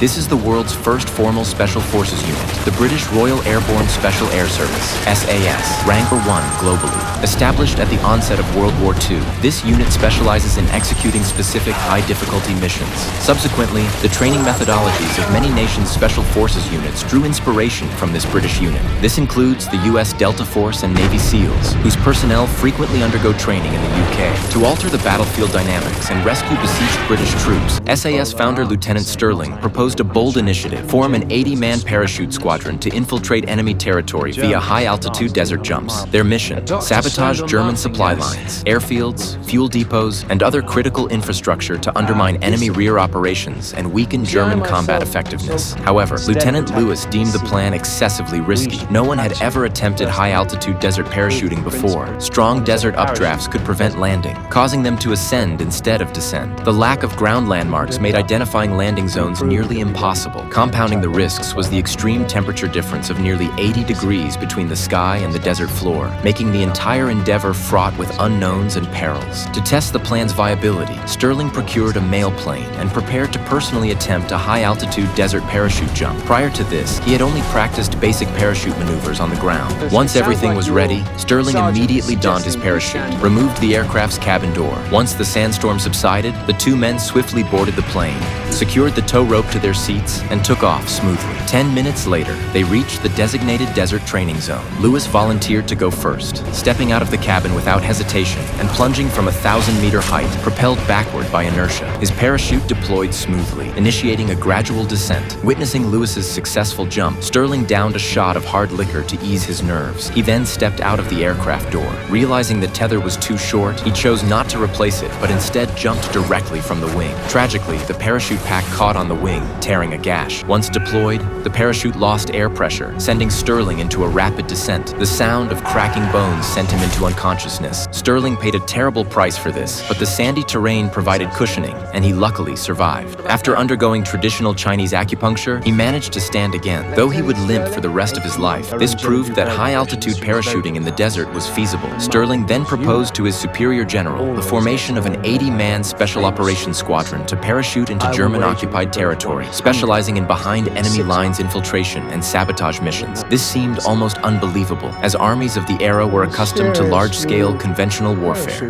This is the world's first formal Special Forces unit, the British Royal Airborne Special Air Service, SAS, rank 1 globally. Established at the onset of World War II, this unit specializes in executing specific high-difficulty missions. Subsequently, the training methodologies of many nations' Special Forces units drew inspiration from this British unit. This includes the US Delta Force and Navy SEALs, whose personnel frequently undergo training in the UK. To alter the battlefield dynamics and rescue besieged British troops, SAS founder Lieutenant Sterling proposed a bold initiative: form an 80-man parachute squadron to infiltrate enemy territory via high-altitude desert jumps. Their mission: sabotage German supply lines, airfields, fuel depots, and other critical infrastructure to undermine enemy rear operations and weaken German combat effectiveness. However, Lieutenant Lewis deemed the plan excessively risky. No one had ever attempted high-altitude desert parachuting before. Strong desert updrafts could prevent landing, causing them to ascend instead of descend. The lack of ground landmarks made identifying landing zones nearly impossible. Compounding the risks was the extreme temperature difference of nearly 80 degrees between the sky and the desert floor, making the entire endeavor fraught with unknowns and perils. To test the plan's viability, Sterling procured a mail plane and prepared to personally attempt a high-altitude desert parachute jump. Prior to this, he had only practiced basic parachute maneuvers on the ground. Once everything was ready, Sterling immediately donned his parachute, removed the aircraft's cabin door. Once the sandstorm subsided, the two men swiftly boarded the plane, secured the tow rope to their seats, and took off smoothly. 10 minutes later, they reached the designated desert training zone. Lewis volunteered to go first, stepping out of the cabin without hesitation and plunging from a 1,000-meter height, propelled backward by inertia. His parachute deployed smoothly, initiating a gradual descent. Witnessing Lewis's successful jump, Sterling downed a shot of hard liquor to ease his nerves. He then stepped out of the aircraft door. Realizing the tether was too short, he chose not to replace it, but instead jumped directly from the wing. Tragically, the parachute pack caught on the wing, tearing a gash. Once deployed, the parachute lost air pressure, sending Sterling into a rapid descent. The sound of cracking bones sent him into unconsciousness. Sterling paid a terrible price for this, but the sandy terrain provided cushioning, and he luckily survived. After undergoing traditional Chinese acupuncture, he managed to stand again. Though he would limp for the rest of his life, this proved that high-altitude parachuting in the desert was feasible. Sterling then proposed to his superior general the formation of an 80-man special operations squadron to parachute into German-occupied territory, specializing in behind-enemy lines infiltration and sabotage missions. This seemed almost unbelievable, as armies of the era were accustomed to large-scale conventional warfare.